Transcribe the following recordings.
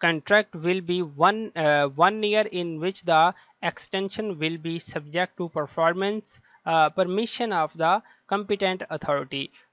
contract will be one year, in which the extension will be subject to performance permission of the competent authority।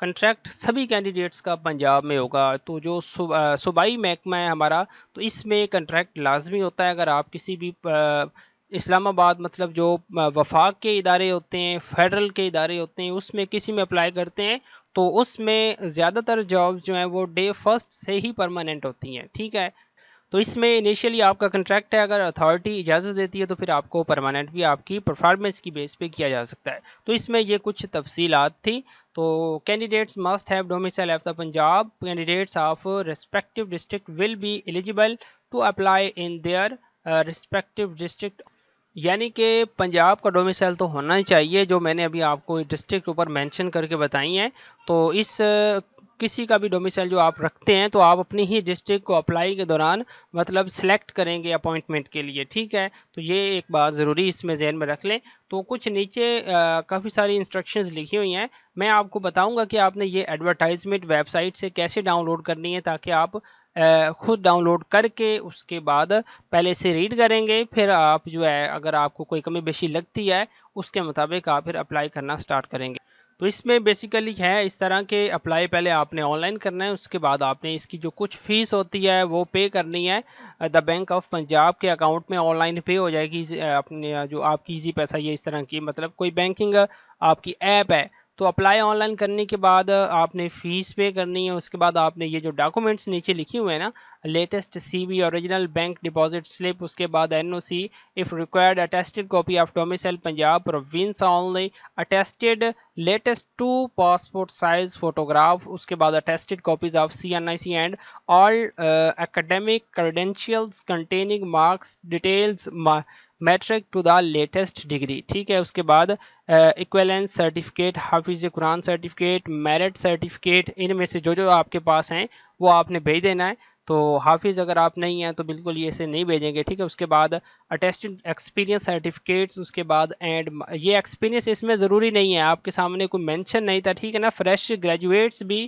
Contract سبھی candidates کا پنجاب میں ہوگا، تو جو صوبائی محکمہ ہے ہمارا، تو اس میں کنٹریکٹ لازمی ہوتا ہے۔ اگر آپ کسی بھی اسلام آباد مطلب جو وفاق کے ادارے ہوتے ہیں، فیڈرل کے ادارے ہوتے ہیں، اس میں کسی میں اپلائی کرتے ہیں تو اس میں زیادہ تر جاب جو ہیں وہ ڈے فرسٹ سے ہی پرماننٹ ہوتی ہیں، ٹھیک ہے۔ تو اس میں انیشیلی آپ کا کنٹریکٹ ہے، اگر اتھارٹی اجازت دیتی ہے تو پھر آپ کو پرماننٹ بھی آپ کی پرفارمنس کی بیس پہ کیا جا سکتا ہے۔ تو اس میں یہ کچھ تفصیلات تھی۔ تو candidates must have domicile of the Punjab, candidates of respective district will be eligible to apply in their respective district, یعنی کہ پنجاب کا ڈومیسائل تو ہونا ہی چاہیے، جو میں نے ابھی آپ کو ڈسٹرکٹ اوپر مینشن کر کے بتائی ہیں۔ تو اس کسی کا بھی ڈومیسائل جو آپ رکھتے ہیں تو آپ اپنی ہی ڈسٹرکٹ کو اپلائی کے دوران مطلب سلیکٹ کریں گے اپوائنٹمنٹ کے لیے، ٹھیک ہے۔ تو یہ ایک بات ضروری اس میں ذہن میں رکھ لیں۔ تو کچھ نیچے کافی ساری انسٹرکشنز لکھی ہوئی ہیں، میں آپ کو بتاؤں گا کہ آپ نے یہ ایڈورٹائزمنٹ ویب سائٹ سے کیسے ڈاؤن لوڈ کرنی ہے، تاکہ آپ خود ڈاؤن لوڈ کر کے اس کے بعد پہلے سے ریڈ کریں گے، پھر آپ جو ہے اگر آپ کو کوئی کمی بیشی لگتی ہے اس کے مطابق آپ پھر اپلائی کرنا سٹارٹ کریں گے۔ تو اس میں بیسیکلی ہے اس طرح کے اپلائی پہلے آپ نے آن لائن کرنا ہے، اس کے بعد آپ نے اس کی جو کچھ فیس ہوتی ہے وہ پے کرنی ہے دا بینک آف پنجاب کے اکاؤنٹ میں، آن لائن پے ہو جائے گی اپنے جو آپ کی ایزی پیسہ یہ اس طرح کی مطلب کوئی بینکنگ آپ کی ایپ ہے۔ تو اپلائی آن لائن کرنے کے بعد آپ نے فیس پے کرنی ہے، اس کے بعد آپ نے یہ جو ڈاکومنٹس نیچے لکھے ہوئے ہیں نا، latest C V, original bank deposit slip, اس کے بعد N O C if required, attested copy of domicile Punjab province only, attested latest 2 passport size photograph, اس کے بعد attested copies of C N I C and all academic credentials containing marks details matric to the latest degree, ٹھیک ہے۔ اس کے بعد equivalence certificate, حافظ قرآن سرٹیفکیٹ، میرٹ سرٹیفکیٹ، ان میں سے جو آپ کے پاس ہیں وہ آپ نے بھیج دینا ہے۔ تو حافظ اگر آپ نہیں ہیں تو بالکل یہ سے نہیں بھیجیں گے، ٹھیک ہے۔ اس کے بعد اٹیسٹڈ ایکسپیرینس سرٹیفکیٹس، اس کے بعد اینڈ یہ ایکسپیرینس اس میں ضروری نہیں ہے، آپ کے سامنے کوئی مینشن نہیں تھا، ٹھیک ہے نا۔ فریش گریجویٹس بھی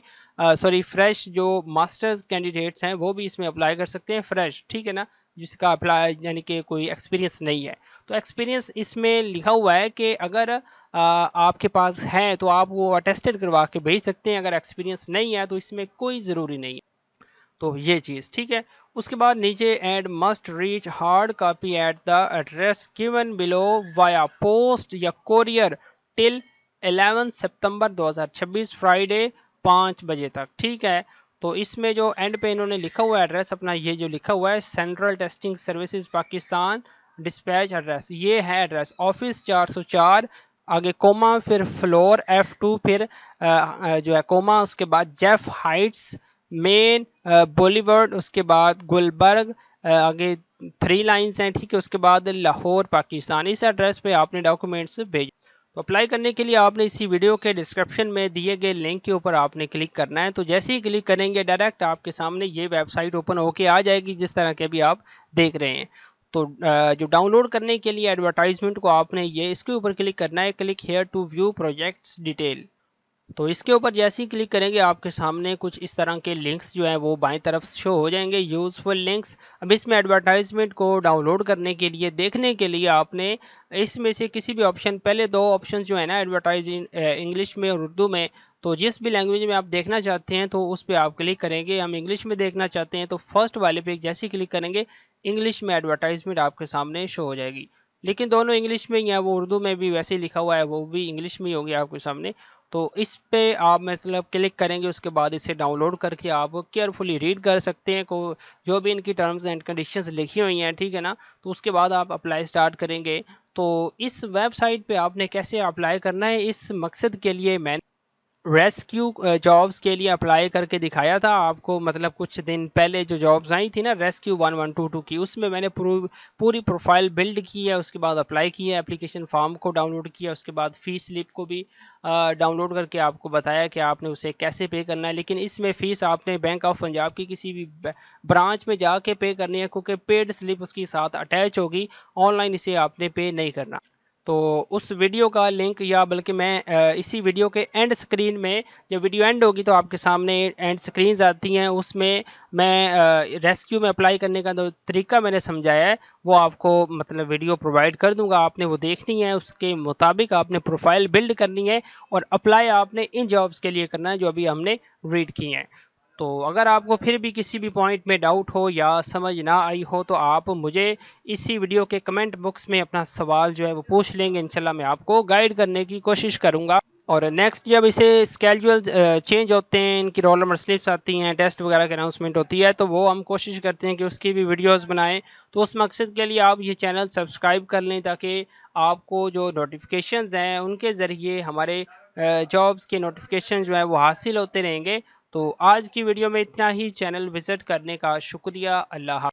فریش جو ماسٹرز کینڈیڈیٹس ہیں وہ بھی اس میں اپلائی کر سکتے ہیں، فریش، ٹھیک ہے نا، جس کا اپلائی یعنی کہ کوئی ایکسپیرینس نہیں ہے۔ تو ایکسپیرینس اس میں لکھا ہوا ہے کہ اگر آپ کے پاس ہے تو آپ وہ اٹیسٹڈ کروا کے بھیج سکتے ہیں، اگر ایکسپیرینس نہیں ہے تو اس میں کوئی ضروری نہیں ہے۔ تو یہ چیز ٹھیک ہے۔ اس کے بعد نیچے and must reach hard copy at the address given below via post یا کوریئر ٹل 11 سپتمبر 2026 فرائیڈے 5 بجے تک، ٹھیک ہے۔ تو اس میں جو اینڈ پہ انہوں نے لکھا ہوا ہے ایڈریس اپنا، یہ جو لکھا ہوا ہے central testing services Pakistan dispatch address, یہ ہے ایڈریس آفس 404، آگے کوما، پھر فلور F2، پھر جو ہے کوما، اس کے بعد جیف ہائٹس مین بولیورڈ، اس کے بعد گلبرگ، آگے 3 لائنز ہیں، ٹھیک ہے۔ اس کے بعد لاہور پاکستان، اس ایڈریس پہ آپ نے ڈاکومنٹس بھیج۔ تو اپلائی کرنے کے لیے آپ نے اسی ویڈیو کے ڈسکرپشن میں دیے گئے لنک کے اوپر آپ نے کلک کرنا ہے۔ تو جیسے ہی کلک کریں گے ڈائریکٹ آپ کے سامنے یہ ویب سائٹ اوپن ہو کے آ جائے گی، جس طرح کے بھی آپ دیکھ رہے ہیں۔ تو جو ڈاؤن لوڈ کرنے کے لیے ایڈورٹائزمنٹ کو آپ نے یہ اس کے اوپر کلک کرنا ہے، click here to view projects detail. تو اس کے اوپر جیسے ہی کلک کریں گے آپ کے سامنے کچھ اس طرح کے لنکس جو ہیں وہ بائیں طرف شو ہو جائیں گے، یوزفل لنکس۔ اب اس میں ایڈورٹائزمنٹ کو ڈاؤن لوڈ کرنے کے لیے، دیکھنے کے لیے آپ نے اس میں سے کسی بھی آپشن، پہلے 2 آپشن جو ہیں نا ایڈورٹائزنگ انگلش میں اور اردو میں، تو جس بھی لینگویج میں آپ دیکھنا چاہتے ہیں تو اس پہ آپ کلک کریں گے۔ ہم انگلش میں دیکھنا چاہتے ہیں تو فرسٹ والے پہ جیسے ہی کلک کریں گے انگلش میں ایڈورٹائزمنٹ آپ کے سامنے شو ہو جائے گی، لیکن دونوں انگلش میں ہی ہیں، وہ اردو میں بھی ویسے ہی لکھا ہوا ہے، وہ بھی انگلش میں ہی ہوگی آپ کے سامنے۔ تو اس پہ آپ مطلب کلک کریں گے، اس کے بعد اسے ڈاؤن لوڈ کر کے آپ کیئرفلی ریڈ کر سکتے ہیں جو بھی ان کی ٹرمز اینڈ کنڈیشنز لکھی ہوئی ہیں، ٹھیک ہے نا۔ تو اس کے بعد آپ اپلائی سٹارٹ کریں گے۔ تو اس ویب سائٹ پہ آپ نے کیسے اپلائی کرنا ہے، اس مقصد کے لیے میں ریسکیو جابز کے لیے اپلائی کر کے دکھایا تھا آپ کو، مطلب کچھ دن پہلے جو جابز آئی تھی نا ریسکیو 1122 کی، اس میں نے پوری پروفائل بلڈ کی ہے، اس کے بعد اپلائی کیا ہے، اپلیکیشن فارم کو ڈاؤن لوڈ کیا، اس کے بعد فیس سلپ کو بھی ڈاؤن لوڈ کر کے آپ کو بتایا کہ آپ نے اسے کیسے پے کرنا ہے۔ لیکن اس میں فیس آپ نے بینک آف پنجاب کی کسی بھی برانچ میں جا کے پے کرنی ہے، کیونکہ پیڈ سلپ اس کے ساتھ اٹیچ ہوگی، آن لائن اسے آپ نے پے نہیں کرنا۔ تو اس ویڈیو کا لنک یا بلکہ میں اسی ویڈیو کے اینڈ سکرین میں، جب ویڈیو اینڈ ہوگی تو آپ کے سامنے اینڈ سکرینز آتی ہیں، اس میں ریسکیو میں اپلائی کرنے کا جو طریقہ میں نے سمجھایا ہے وہ آپ کو مطلب ویڈیو پرووائڈ کر دوں گا، آپ نے وہ دیکھنی ہے، اس کے مطابق آپ نے پروفائل بلڈ کرنی ہے اور اپلائی آپ نے ان جابس کے لیے کرنا ہے جو ابھی ہم نے ریڈ کی ہیں۔ تو اگر آپ کو پھر بھی کسی بھی پوائنٹ میں ڈاؤٹ ہو یا سمجھ نہ آئی ہو تو آپ مجھے اسی ویڈیو کے کمنٹ باکس میں اپنا سوال جو ہے وہ پوچھ لیں گے، انشاءاللہ میں آپ کو گائیڈ کرنے کی کوشش کروں گا۔ اور نیکسٹ جب اسے اسکیجول چینج ہوتے ہیں، ان کی رول نمبر سلپس آتی ہیں، ٹیسٹ وغیرہ کی اناؤنسمنٹ ہوتی ہے، تو وہ ہم کوشش کرتے ہیں کہ اس کی بھی ویڈیوز بنائیں۔ تو اس مقصد کے لیے آپ یہ چینل سبسکرائب کر لیں تاکہ آپ کو جو نوٹیفیکیشنز ہیں ان کے ذریعے ہمارے جابس کے نوٹیفیکیشن جو ہیں وہ حاصل ہوتے رہیں گے۔ تو آج کی ویڈیو میں اتنا ہی، چینل وزٹ کرنے کا شکریہ، اللہ حافظ۔